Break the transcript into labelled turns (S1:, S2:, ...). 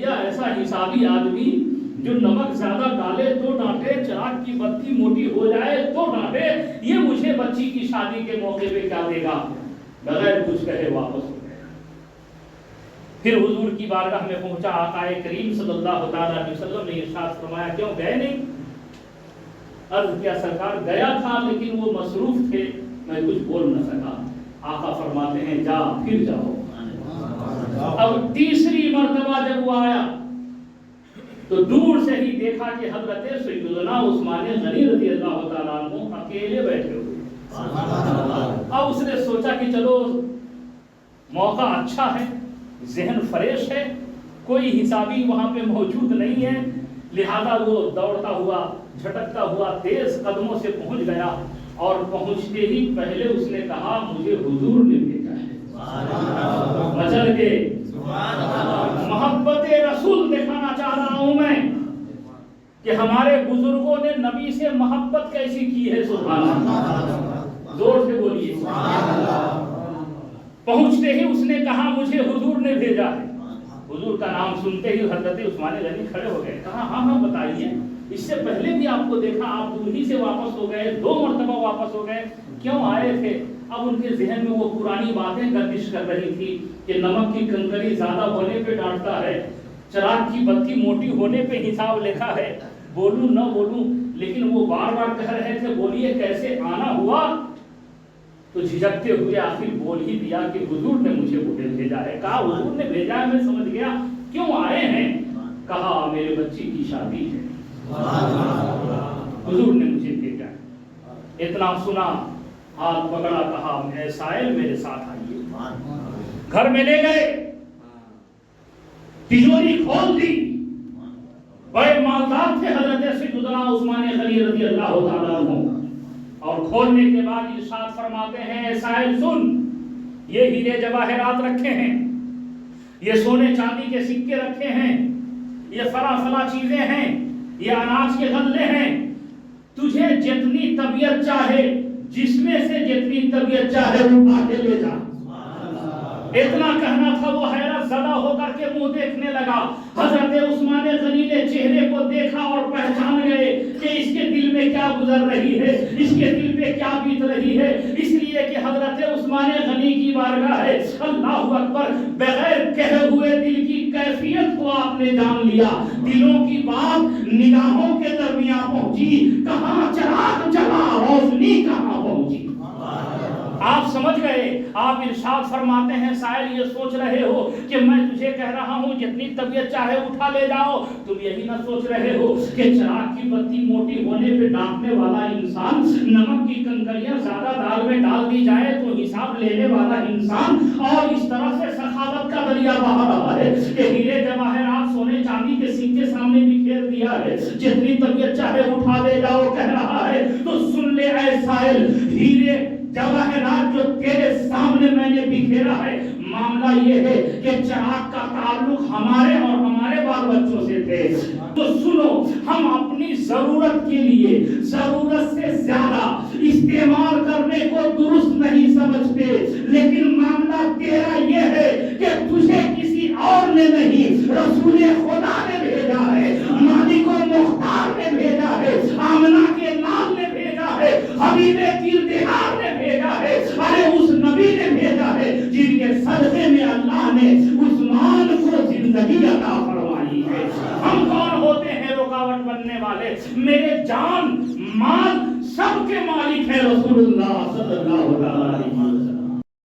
S1: بھیا ایسا حسابی آدمی جو نمک زیادہ ڈالے تو ڈانٹے، چراغ کی بتی موٹی ہو جائے تو ڈانٹے، یہ مجھے بچی کی شادی کے موقع پہ کیا دے گا؟ بغیر کچھ کہے واپس ہو گئے۔ پھر حضور کی بارگاہ میں پہنچا، آقا کریم صلی اللہ تعالی علیہ وسلم نے ارشاد فرمایا کیوں گئے نہیں؟ عرض کیا سرکار گیا تھا لیکن وہ مصروف تھے، میں کچھ بول نہ سکا۔ آقا فرماتے ہیں جا پھر جاؤ۔ اب تیسری مرتبہ جب وہ آیا تو دور سے ہی دیکھا کہ حضرت سیدنا عثمان غنی رضی اللہ تعالیٰ عنہ اکیلے بیٹھے ہوئے۔ اب اس نے سوچا کہ چلو موقع اچھا ہے، ذہن فریش ہے، کوئی حسابی وہاں پہ موجود نہیں ہے، لہذا وہ دوڑتا ہوا جھٹکتا ہوا تیز قدموں سے پہنچ گیا، اور پہنچتے ہی پہلے اس نے کہا مجھے حضور نے بھیجا ہے۔ مچل کے محبت رسول دکھانا چاہ رہا ہوں میں کہ ہمارے بزرگوں نے نبی سے محبت کیسی کی ہے۔ سبحان اللہ، زور سے بولیے۔ پہنچتے ہی اس نے کہا مجھے حضور نے بھیجا ہے۔ حضور کا نام سنتے ہی حضرت عثمان غنی کھڑے ہو گئے، کہا ہاں بتائیے، اس سے پہلے بھی آپ کو دیکھا، آپ دور ہی سے واپس ہو گئے، 2 مرتبہ واپس ہو گئے، کیوں آئے تھے؟ اب ان کے ذہن میں وہ پرانی باتیں گردش کر رہی تھی کہ نمک کی کنکری زیادہ ہونے پہ ڈانٹتا ہے، چراغ کی بتی موٹی ہونے پہ حساب لکھا ہے، بولوں نہ بولوں، لیکن وہ بار بار کہہ رہے تھے بولیے کیسے آنا ہوا؟ تو جھجکتے ہوئے آخر بول ہی دیا کہ حضور نے مجھے بھیجا ہے۔ کہا حضور نے بھیجا ہے، میں سمجھ گیا، کیوں آئے ہیں؟ کہا میرے بچی کی شادی ہے، حضور نے مجھے بھیجا ہے۔ اتنا سنا، ہاتھ پکڑا، کہا اے سائل میرے ساتھ آئیے۔ گھر میں لے گئے، تجوری کھول دی، بڑے مالدار تھے حضرت سیدنا عثمان غنی رضی اللہ تعالیٰ عنہ، اور کھولنے کے بعد ارشاد فرماتے ہیں اے سائل سن، یہ ہیرے جواہرات رکھے ہیں، یہ سونے چاندی کے سکے رکھے ہیں، یہ فلاں چیزیں ہیں، یہ اناج کے غلے ہیں، تجھے جتنی طبیعت چاہے، جس میں سے جتنی طبیعت چاہے اٹھا کے لے جا۔ اتنا کہنا تھا، وہ حیرت زدہ ہو کر کے منہ دیکھنے لگا۔ حضرت عثمان غنی نے چہرے کو دیکھا اور پہچان گئے کہ اس کے دل میں کیا گزر رہی ہے، اس کے دل پہ کیا بیت رہی ہے، اس لیے کہ حضرت عثمان غنی کی بارگاہ ہے، اللہ اکبر، بغیر کہے ہوئے دل کی کیفیت کو آپ نے جان لیا۔ دلوں کی بات نگاہوں کے درمیان پہنچی، کہاں چراغ جلا روشنی کہاں پہنچی۔ آپ سمجھ گئے۔ آپ ارشاد فرماتے ہیں سائل یہ سوچ رہے ہو کہ میں تجھے کہہ رہا ہوں جتنی طبیعت چاہے اٹھا لے جاؤ، تم یہی نہ سوچ رہے ہو کہ چراغ کی بتی موٹی ہونے پہ ڈانٹنے والا انسان، نمک کی کنکریاں زیادہ دال میں ڈال دی جائے تو حساب لینے والا انسان، اور اس طرح سے سخاوت کا دریا بہا رہا ہے کہ ہیرے جواہرات سونے چاندی کے سکے سامنے بکھیر دیا ہے، جتنی طبیعت چاہے اٹھا لے جاؤ کہہ رہا ہے۔ تو سن لے اے سائل، ہیرے جواہرات جو تیرے سامنے میں نے بکھیرا ہے، معاملہ یہ ہے کہ چراغ کا تعلق ہمارے اور ہمارے بال بچوں سے تھے۔ تو سنو، ہم اپنی ضرورت کے لیے ضرورت سے زیادہ استعمال کرنے کو درست نہیں سمجھتے، لیکن معاملہ تیرا یہ ہے کہ تجھے کسی اور نے نہیں، رسول خدا نے بھیجا ہے، مالک و مختار نے بھیجا ہے، آمنہ کے لال نے بھیجا ہے، حبیب کردگار نے بھیجا ہے، ارے اس نبی نے بھیجا ہے جن کے صدقے میں اللہ نے عثمان کو زندگی عطا فرمائی ہے۔ ہم کون ہوتے ہیں رکاوٹ بننے والے؟ میرے جان مال سب کے مالک ہے رسول اللہ صلی اللہ علیہ وسلم۔